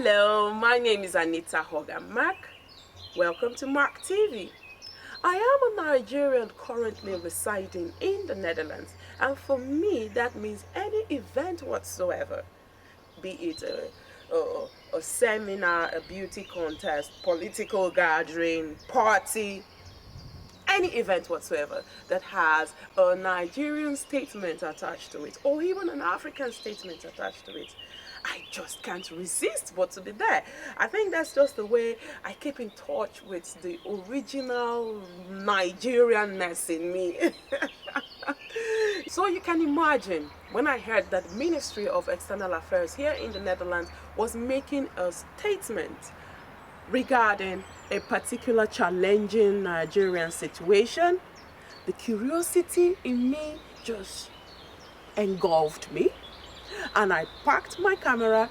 Hello, my name is Anita Hogan Mac. Welcome to MAC.T.Vee. I am a Nigerian currently residing in the Netherlands, and for me that means any event whatsoever, be it a seminar, a beauty contest, political gathering, party, any event whatsoever that has a Nigerian statement attached to it, or even an African statement attached to it, I just can't resist but to be there. I think that's just the way I keep in touch with the original Nigerianness in me. So you can imagine when I heard that the Ministry of External Affairs here in the Netherlands was making a statement regarding a particular challenging Nigerian situation, the curiosity in me just engulfed me, and I packed my camera,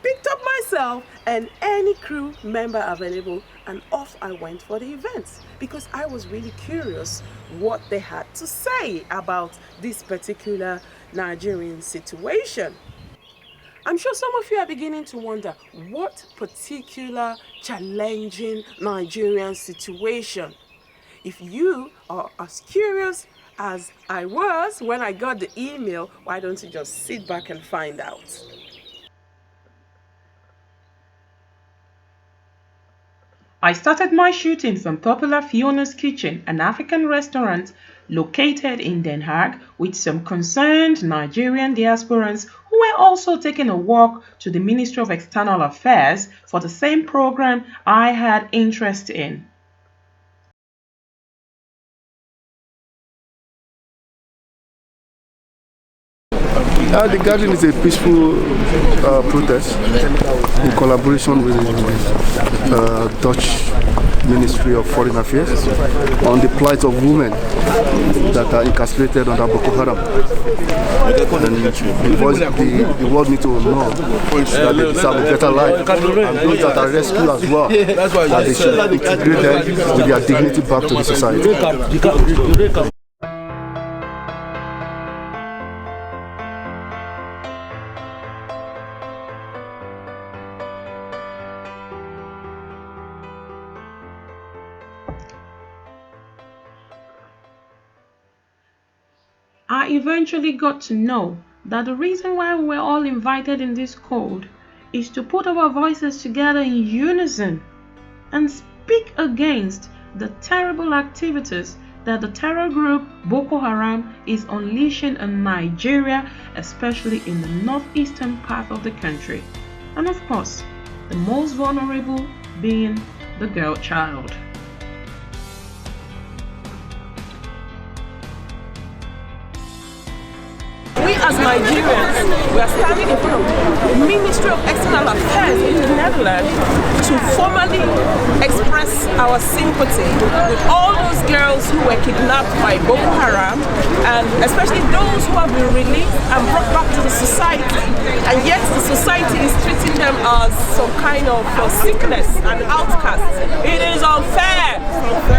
picked up myself and any crew member available, and off I went for the event because I was really curious what they had to say about this particular Nigerian situation. I'm sure some of you are beginning to wonder what particular challenging Nigerian situation. If you are as curious as I was when I got the email, why don't you just sit back and find out? I started my shooting from popular Fiona's Kitchen, an African restaurant located in Den Haag, with some concerned Nigerian diasporans who were also taking a walk to the Ministry of External Affairs for the same program I had interest in. The gathering is a peaceful protest in collaboration with the Dutch Ministry of Foreign Affairs on the plight of women that are incarcerated under Boko Haram. And the world needs to know that they deserve a better life, and those that are rescued as well, that they should integrate them with their dignity back to the society. I eventually got to know that the reason why we were all invited in this code is to put our voices together in unison and speak against the terrible activities that the terror group Boko Haram is unleashing in Nigeria, especially in the northeastern part of the country, and of course, the most vulnerable being the girl child. We as Nigerians, we are standing in front of the Ministry of External Affairs in the Netherlands to formally express our sympathy with all those girls who were kidnapped by Boko Haram, and especially those who have been released and brought back to the society, and yet the society is treating them as some kind of sickness and outcast. It is unfair.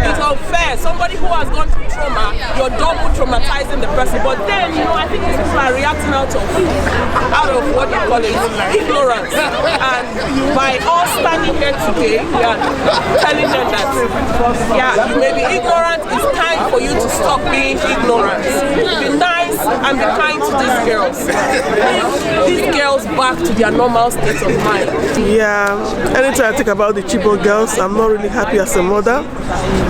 It's unfair. Somebody who has gone through trauma, you're double traumatizing the person. But then, I think these people are reacting out of what you call it, ignorance. And by us standing here today, we are telling them that, yeah, you may be ignorant. It's time for you to stop being ignorant. Be nice and be kind to these girls. Bring these girls back to their normal state of mind. Yeah, anytime I think about the Chibok girls, I'm not really happy as a mother,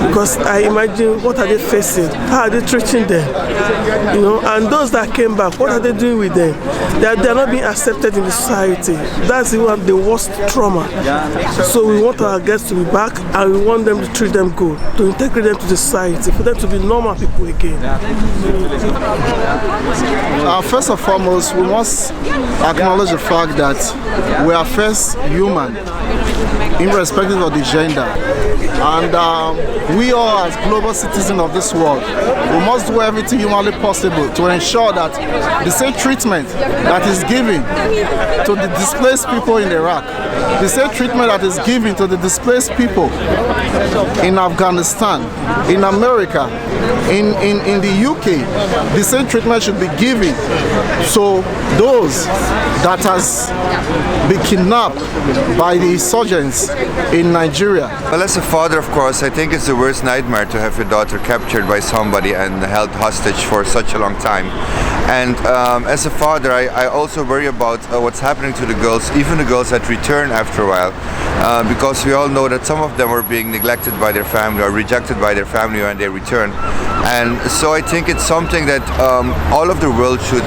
because I imagine what are they facing, how are they treating them, and those that came back, what are they doing with them? They are not being accepted in the society. That's the worst trauma. So we want our girls to be back, and we want them to treat them good, to integrate them to the society, for them to be normal people again. First and foremost, we must acknowledge the fact that we are first human, irrespective of the gender. And we all, as global citizens of this world, we must do everything humanly possible to ensure that the same treatment that is given to the displaced people in Iraq the same treatment that is given to the displaced people in Afghanistan, in America, in the UK, the same treatment should be given. So those that has been kidnapped by the insurgents in Nigeria. Well, as a father, of course, I think it's the worst nightmare to have your daughter captured by somebody and held hostage for such a long time. And as a father, I also worry about what's happening to the girls, even the girls that return after a while, because we all know that some of them are being neglected by their family or rejected by their family when they return. And so I think it's something that all of the world should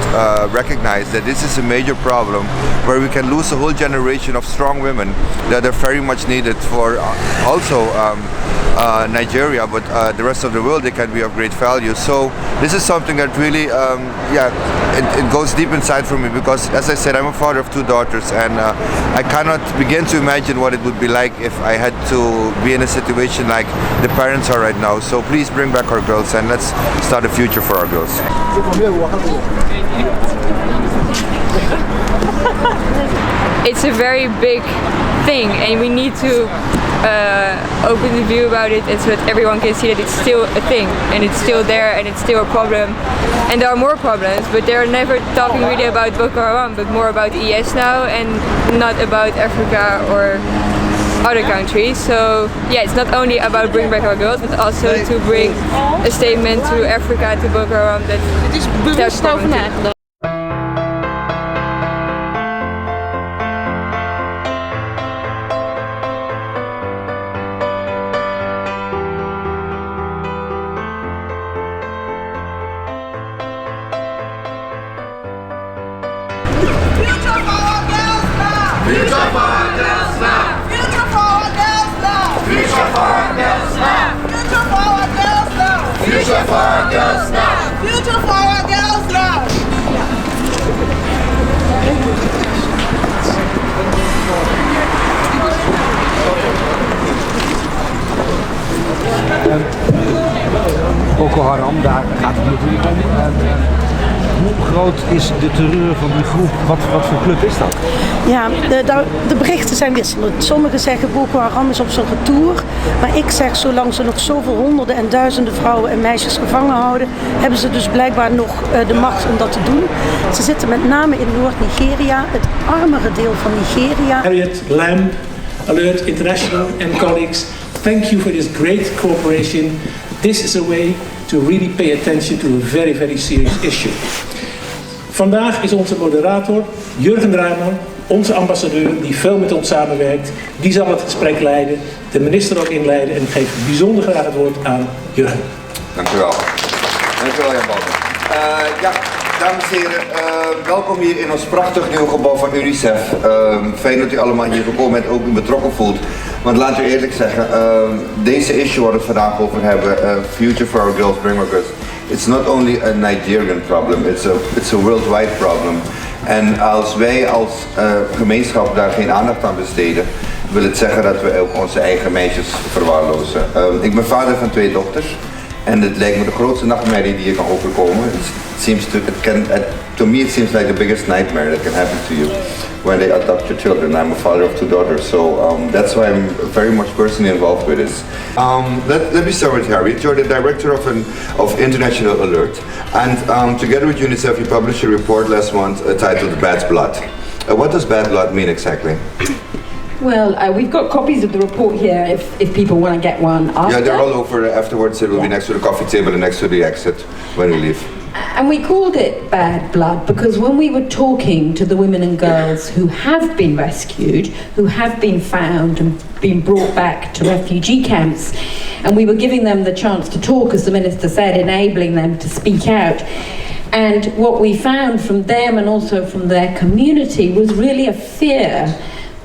recognize, that this is a major problem where we can lose a whole generation of strong women that are very much needed for also Nigeria, but the rest of the world. They can be of great value. So this is something that really, it goes deep inside for me, because as I said, I'm a father of 2 daughters, and I cannot begin to imagine what it would be like if I had to be in a situation like the parents are right now. So please bring back our girls and let's start a future for our girls. It's a very big thing, and we need to open the view about it, and so that everyone can see that it's still a thing, and it's still there, and it's still a problem. And there are more problems, but they're never talking really about Boko Haram, but more about IS now, and not about Africa or other countries. So yeah, it's not only about bring back our girls, but also to bring a statement to Africa, to Boko Haram, that there's problem too. Future for our girls now! Future for our girls now! Boko Haram, daar gaat het natuurlijk om. Hoe groot is de terreur van die groep? Wat voor club is dat? Ja, de berichten zijn wisselend. Sommigen zeggen Boko Haram is op zijn retour. Maar ik zeg, zolang ze nog zoveel honderden en duizenden vrouwen en meisjes gevangen houden, hebben ze dus blijkbaar nog de macht om dat te doen. Ze zitten met name in Noord-Nigeria, het armere deel van Nigeria. Harriet Lamb, Alert International and colleagues, thank you for this great cooperation. This is a way to really pay attention to a very, very serious issue. Vandaag is onze moderator Jurgen Rijman, onze ambassadeur die veel met ons samenwerkt. Die zal het gesprek leiden, de minister ook inleiden, en ik geef bijzonder graag het woord aan Jurgen. Dank u wel. Dank u wel, Jan Balken. Ja, dames en heren, welkom hier in ons prachtig nieuwe gebouw van UNICEF. Fijn dat u allemaal hier gekomen bent, ook u betrokken voelt. Want laat u eerlijk zeggen, deze issue waar we het vandaag over hebben, Future for Our Girls, Bring Our Girls, it's not only a Nigerian problem, it's a worldwide problem. En als wij als gemeenschap daar geen aandacht aan besteden, wil het zeggen dat we ook onze eigen meisjes verwaarlozen. Ik ben vader van 2 dochters. En het lijkt me de grootste nachtmerrie die je kan overkomen. To me it seems like the biggest nightmare that can happen to you when they adopt your children. I'm a father of 2 daughters, so that's why I'm very much personally involved with this. Let me start with Harriet. You're the director of International Alert, and together with UNICEF you published a report last month titled Bad Blood. What does bad blood mean exactly? Well, we've got copies of the report here if people want to get one after. Yeah, they're all over afterwards. It will be next to the coffee table and next to the exit when we leave. And we called it Bad Blood because when we were talking to the women and girls who have been rescued, who have been found and been brought back to refugee camps, and we were giving them the chance to talk, as the minister said, enabling them to speak out. And what we found from them and also from their community was really a fear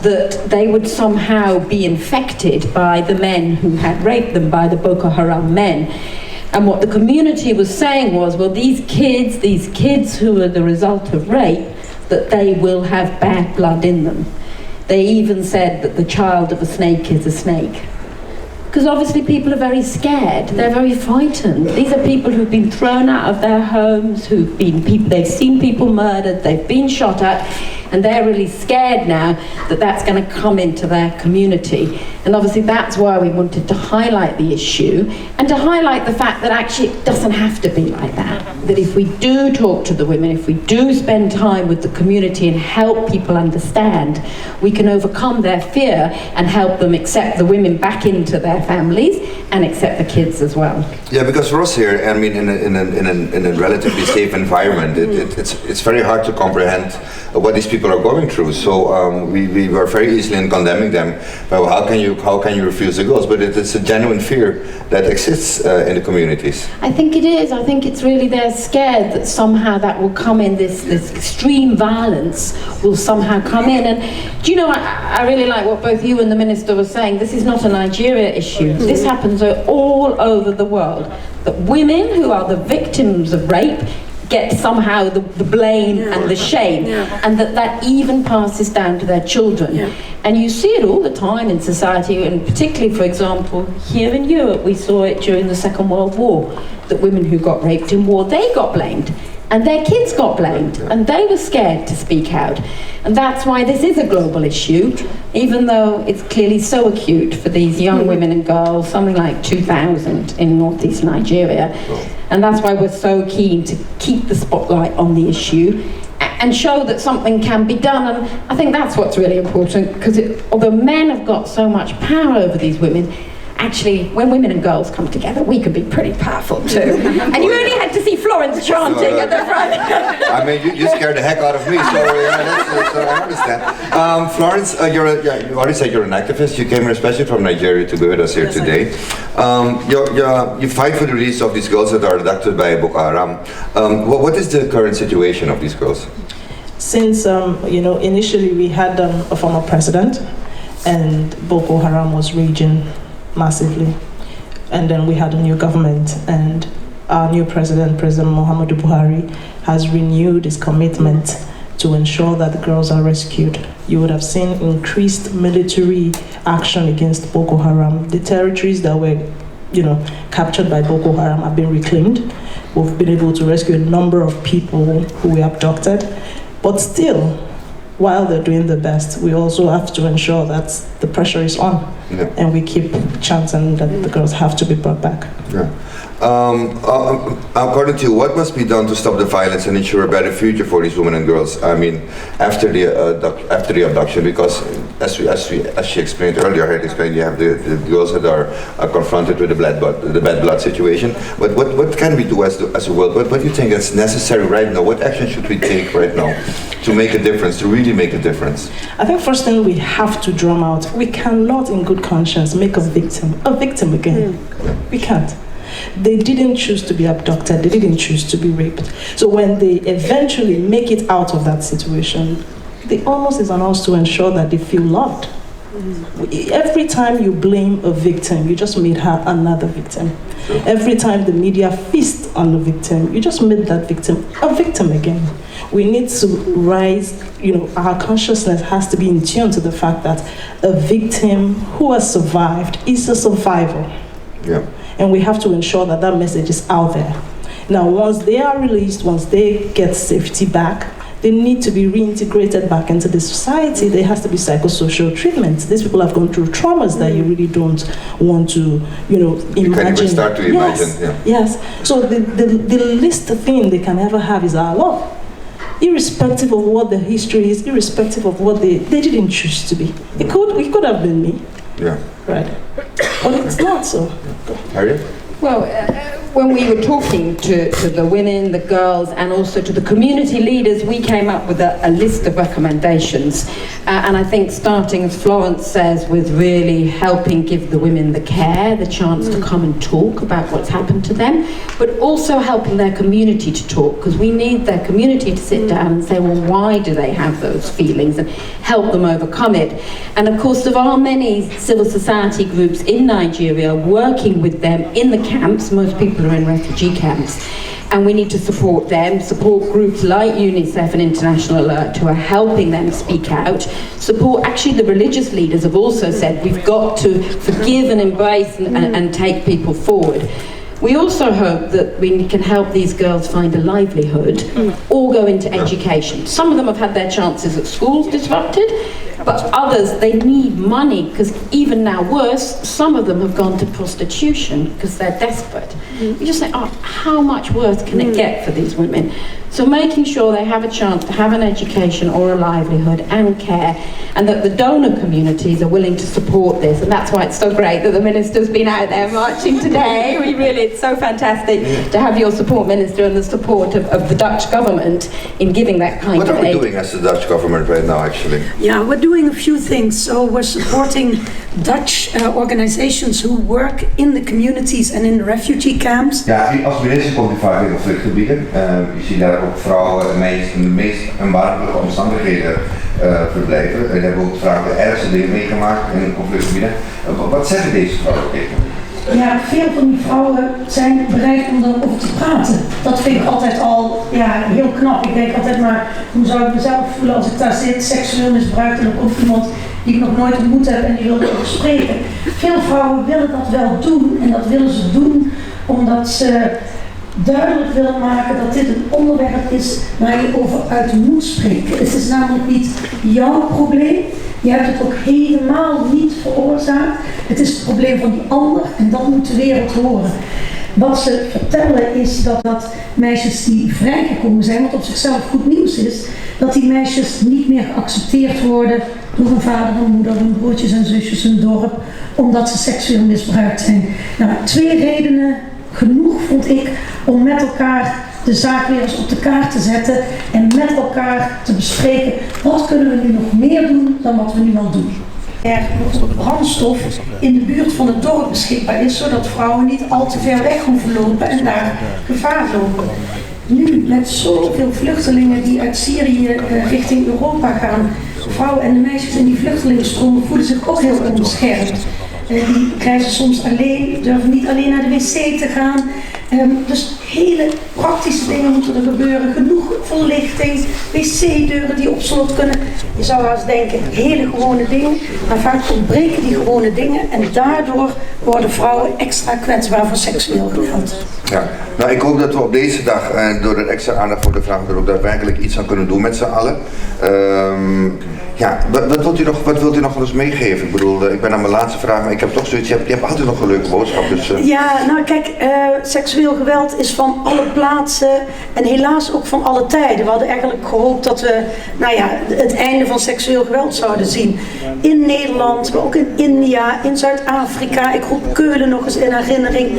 that they would somehow be infected by the men who had raped them, by the Boko Haram men. And what the community was saying was, well, these kids who are the result of rape, that they will have bad blood in them. They even said that the child of a snake is a snake. Because obviously people are very scared, they're very frightened. These are people who've been thrown out of their homes, they've seen people murdered, they've been shot at. and they're really scared now that that's going to come into their community. And obviously that's why we wanted to highlight the issue and to highlight the fact that actually it doesn't have to be like that. That if we do talk to the women, if we do spend time with the community and help people understand, we can overcome their fear and help them accept the women back into their families and accept the kids as well. Yeah, because for us here, I mean, in a relatively safe environment, it's very hard to comprehend what these people are going through. So we were very easily in condemning them. Well, how can you refuse the girls? But it's a genuine fear that exists in the communities. I think it is. I think it's really they're scared that somehow that will come in, this extreme violence will somehow come in. And do you know, I really like what both you and the Minister were saying. This is not a Nigeria issue. This happens all over the world. That women who are the victims of rape get somehow the blame and the shame, and that even passes down to their children. And you see it all the time in society, and particularly, for example, here in Europe, we saw it during the Second World War, that women who got raped in war, they got blamed. And their kids got blamed, and they were scared to speak out. And that's why this is a global issue, even though it's clearly so acute for these young women and girls, something like 2,000 in northeast Nigeria. And that's why we're so keen to keep the spotlight on the issue and show that something can be done. And I think that's what's really important, because although men have got so much power over these women, actually, when women and girls come together, we can be pretty powerful too. And you only had to see Florence chanting at the front. I mean, you scared the heck out of me, so I understand. Florence, you already said you're an activist. You here especially from Nigeria to be with us here today. You fight for the release of these girls that are abducted by Boko Haram. What is the current situation of these girls? Since, initially we had a former president, and Boko Haram was raging massively, and then we had a new government, and our new President Muhammadu Buhari, has renewed his commitment to ensure that the girls are rescued. You would have seen increased military action against Boko Haram. The territories that were captured by Boko Haram have been reclaimed. We've been able to rescue a number of people who were abducted, but still, while they're doing the best, we also have to ensure that the pressure is on, and we keep chanting that the girls have to be brought back. Yeah. According to you, what must be done to stop the violence and ensure a better future for these women and girls? I mean, after the abduction, because as she explained earlier, you have the girls that are confronted with the bad blood situation. But what can we do as a world? What do you think is necessary right now? What action should we take right now to make a difference, to really make a difference? I think first thing, we have to drum out. We cannot, in good conscience, make a victim again. We can't. They didn't choose to be abducted. They didn't choose to be raped. So when they eventually make it out of that situation, the onus is on us to ensure that they feel loved. Every time you blame a victim, you just made her another victim. Every time the media feast on the victim, you just made that victim a victim again. We need to rise, our consciousness has to be in tune to the fact that a victim who has survived is a survivor. Yeah. And we have to ensure that that message is out there. Now, once they are released, once they get safety back, they need to be reintegrated back into the society. There has to be psychosocial treatment. These people have gone through traumas that you really don't want to, imagine. You can't even start to imagine. Yes. So the least thing they can ever have is our love. Irrespective of what the history is, irrespective of what they didn't choose to be. It could have been me. Yeah. Right. But it's not so. Harriet? Well, when we were talking to the women, the girls, and also to the community leaders, we came up with a list of recommendations. And I think starting, as Florence says, with really helping give the women the care, the chance to come and talk about what's happened to them, but also helping their community to talk, because we need their community to sit down and say, well, why do they have those feelings, and help them overcome it. And of course, there are many civil society groups in Nigeria working with them in the camps. Most people are in refugee camps, and we need to support them, support groups like UNICEF and International Alert who are helping them speak out, support, actually the religious leaders have also said we've got to forgive and embrace and take people forward. We also hope that we can help these girls find a livelihood or go into education. Some of them have had their chances at schools disrupted, but others, they need money, because even now worse, some of them have gone to prostitution because they're desperate. You just say, oh, how much worse can it get for these women? So making sure they have a chance to have an education or a livelihood and care, and that the donor communities are willing to support this. And that's why it's so great that the Minister's been out there marching today. It's so fantastic to have your support, Minister, and the support of the Dutch government in giving that kind of aid. What are we doing as the Dutch government right now, actually? Yeah, we're doing a few things. So we're supporting Dutch organizations who work in the communities and in the refugee camps. Ja, als minister komt u vaak in conflictgebieden. Je ziet daar ook vrouwen en meisjes in de meest onwaardige omstandigheden verblijven. We hebben ook vaak de ergste dingen meegemaakt in conflictgebieden. Wat zeggen deze vrouwen tegen? Ja, veel van die vrouwen zijn bereid om erover te praten. Dat vind ik altijd al heel knap. Ik denk altijd maar, hoe zou ik mezelf voelen als ik daar zit, seksueel misbruikt en er komt iemand die ik nog nooit ontmoet heb en die wil erover spreken. Veel vrouwen willen dat wel doen en dat willen ze doen omdat ze duidelijk willen maken dat dit een onderwerp is waar je over uit moet spreken. Het is namelijk niet jouw probleem. Je hebt het ook helemaal niet veroorzaakt. Het is het probleem van die ander en dat moet de wereld horen. Wat ze vertellen is dat meisjes die vrijgekomen zijn, wat op zichzelf goed nieuws is, dat die meisjes niet meer geaccepteerd worden door hun vader en moeder, hun broertjes en zusjes, hun dorp, omdat ze seksueel misbruikt zijn. Nou, 2 redenen genoeg vond ik om met elkaar de zaak weer eens op de kaart te zetten en met elkaar te bespreken wat kunnen we nu nog meer doen dan wat we nu al doen. Er nog brandstof in de buurt van het dorp beschikbaar is, zodat vrouwen niet al te ver weg hoeven lopen en daar gevaar lopen. Nu met zoveel vluchtelingen die uit Syrië richting Europa gaan, vrouwen en de meisjes in die vluchtelingenstromen voelen zich ook heel onbeschermd. Die reizen soms alleen, durven niet alleen naar de wc te gaan. Dus hele praktische dingen moeten er gebeuren. Genoeg verlichting, wc-deuren die op slot kunnen. Je zou wel eens denken, hele gewone dingen. Maar vaak ontbreken die gewone dingen. En daardoor worden vrouwen extra kwetsbaar voor seksueel geweld. Ja, nou ik hoop dat we op deze dag, door de extra aandacht voor de vraag, er ook daadwerkelijk iets aan kunnen doen met z'n allen. Ja, wat wilt u nog wel eens meegeven? Ik bedoel, ik ben aan mijn laatste vraag, maar ik heb toch zoiets, je hebt altijd nog een leuke boodschap. Dus, Ja, nou kijk, seksueel geweld is van alle plaatsen en helaas ook van alle tijden. We hadden eigenlijk gehoopt dat we het einde van seksueel geweld zouden zien. In Nederland, maar ook in India, in Zuid-Afrika. Ik roep Keulen nog eens in herinnering.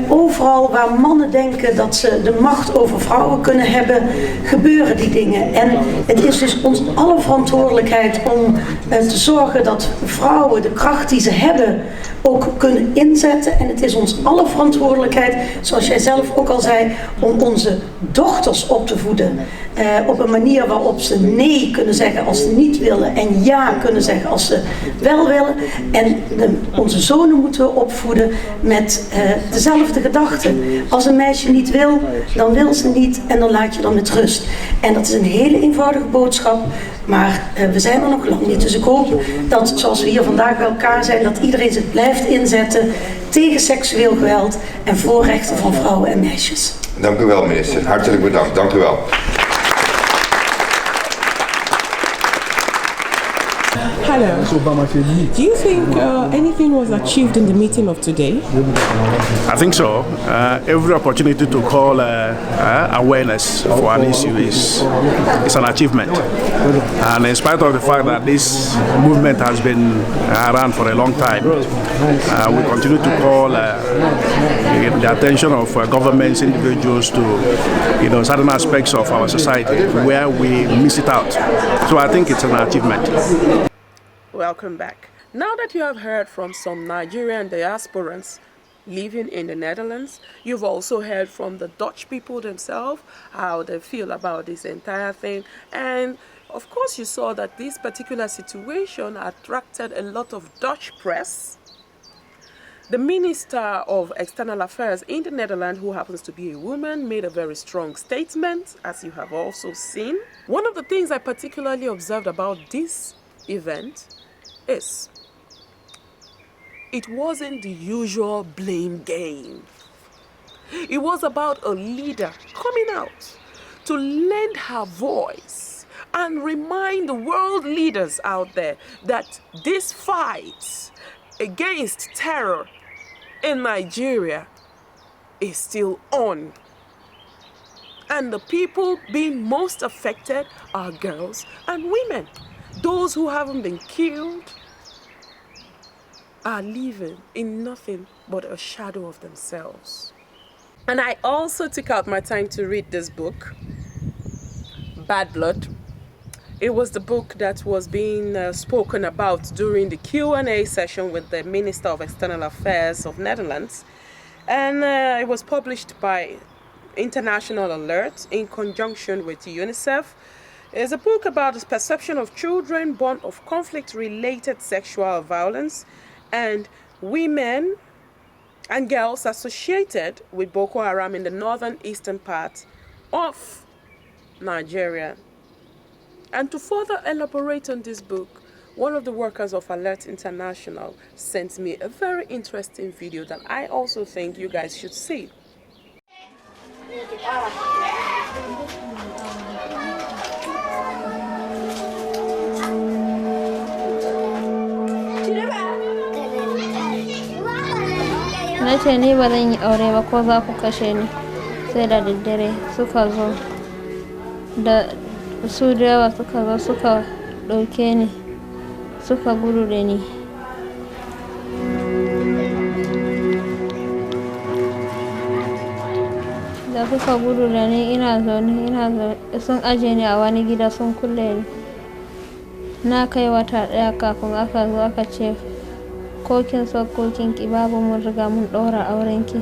Overal waar mannen denken dat ze de macht over vrouwen kunnen hebben, gebeuren die dingen. En het is dus ons alle verantwoordelijkheid om te zorgen dat vrouwen de kracht die ze hebben ook kunnen inzetten. En het is ons alle verantwoordelijkheid, zoals jij zelf ook al zei, om onze dochters op te voeden. Op een manier waarop ze nee kunnen zeggen als ze niet willen en ja kunnen zeggen als ze wel willen. En onze zonen moeten we opvoeden met dezelfde gedachten. Als een meisje niet wil, dan wil ze niet en dan laat je dan met rust. En dat is een hele eenvoudige boodschap, maar we zijn er nog lang niet. Dus ik hoop dat, zoals we hier vandaag bij elkaar zijn, dat iedereen zich blijft inzetten tegen seksueel geweld en voor rechten van vrouwen en meisjes. Dank u wel, minister. Hartelijk bedankt. Dank u wel. Hello. Do you think anything was achieved in the meeting of today? I think so. Every opportunity to call awareness for an issue is an achievement. And in spite of the fact that this movement has been around for a long time, we continue to call the attention of governments, individuals to certain aspects of our society where we miss it out. So I think it's an achievement. Welcome back. Now that you have heard from some Nigerian diasporans living in the Netherlands, you've also heard from the Dutch people themselves, how they feel about this entire thing. And of course you saw that this particular situation attracted a lot of Dutch press. The Minister of External Affairs in the Netherlands, who happens to be a woman, made a very strong statement, as you have also seen. One of the things I particularly observed about this event is it wasn't the usual blame game. It was about a leader coming out to lend her voice and remind the world leaders out there that this fight against terror in Nigeria is still on. And the people being most affected are girls and women. Those who haven't been killed are living in nothing but a shadow of themselves. And I also took out my time to read this book, Bad Blood. It was the book that was being spoken about during the Q&A session with the Minister of External Affairs of Netherlands. And it was published by International Alert in conjunction with UNICEF. It's a book about the perception of children born of conflict-related sexual violence and women and girls associated with Boko Haram in the northern eastern part of Nigeria. And to further elaborate on this book, one of the workers of Alert International sent me a very interesting video that I also think you guys should see. Na ce ni ba zan yi aure ba ko za ku kashe ni, sai da daddare suka zo da su da yawa suka zo suka ɗauke ni suka gudu da ni. Da suka gudu da ni ina zaune sun aje ni a wani gida sun kulle ni. Na kai wata ɗaya kafin aka zo aka ce ko kin so ko kin ki babu mun riga mun ɗaura aurenki.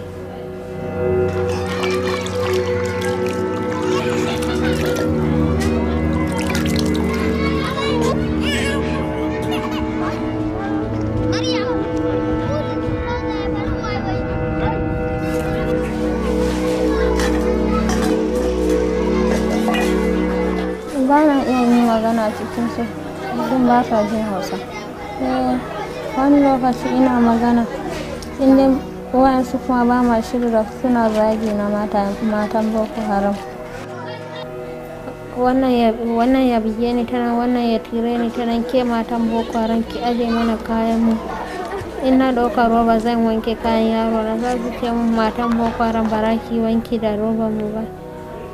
Ba na iya yin magana cikin su don ba sa jin Hausa. Wani lokaci ina magana inda wayansu kuma ba ma shirya suna zagi na matan Boko Haram. Wannan ya bige ni tanan, wannan ya tire ni tanan, ke matan Boko Haram ki aje mana kayan mu. Ina ɗauka roba zan wanke kayan yaro na, za su ce mun matan Boko Haram ba za ki wanki da roban mu ba.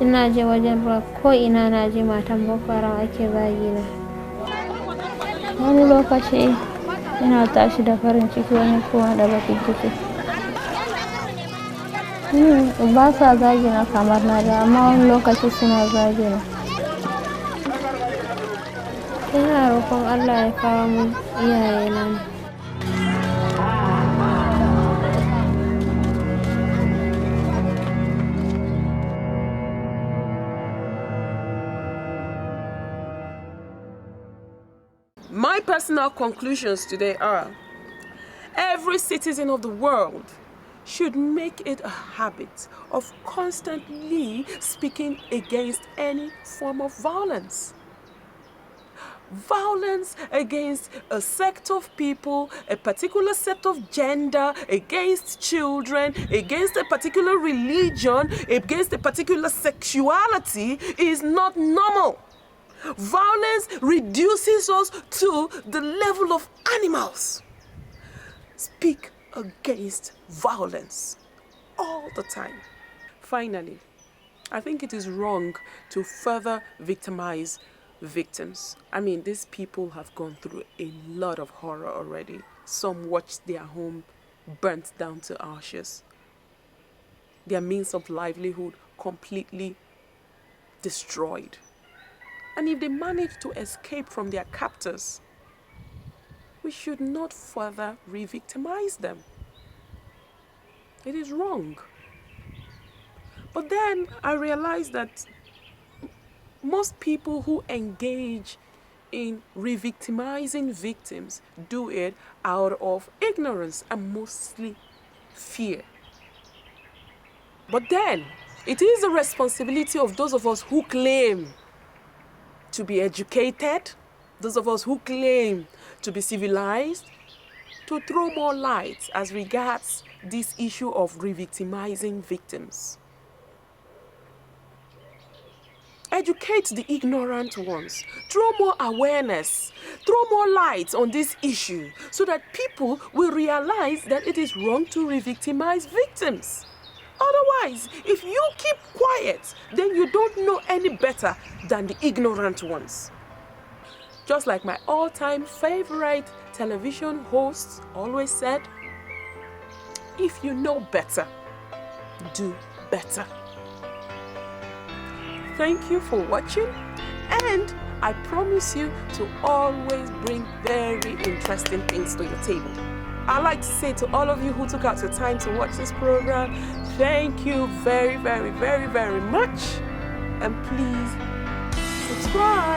Ina je wajen ruwa ko ina na je matan Boko Haram ake zagi na. Wani lokaci ina tashi da farin ciki, wani kuma da bakin ciki. Ba sa zagi na kamar na da, amma wani lokaci suna zagi na. Ina roƙon Allah ya kawo mu iyayena ne. My personal conclusions today are: every citizen of the world should make it a habit of constantly speaking against any form of violence. Violence against a sect of people, a particular set of gender, against children, against a particular religion, against a particular sexuality is not normal. Violence reduces us to the level of animals. Speak against violence all the time. Finally, I think it is wrong to further victimize victims. I mean, these people have gone through a lot of horror already. Some watched their home burnt down to ashes. Their means of livelihood completely destroyed. And if they manage to escape from their captors, we should not further re-victimize them. It is wrong. But then I realized that most people who engage in re-victimizing victims do it out of ignorance and mostly fear. But then it is the responsibility of those of us who claim to be educated, those of us who claim to be civilized, to throw more light as regards this issue of re-victimizing victims. Educate the ignorant ones. Throw more awareness. Throw more light on this issue so that people will realize that it is wrong to re-victimize victims. Otherwise, if you keep quiet, then you don't know any better than the ignorant ones. Just like my all-time favorite television hosts always said, if you know better, do better. Thank you for watching, and I promise you to always bring very interesting things to your table. I'd like to say to all of you who took out your time to watch this program, thank you very, very, very, very much, and please subscribe.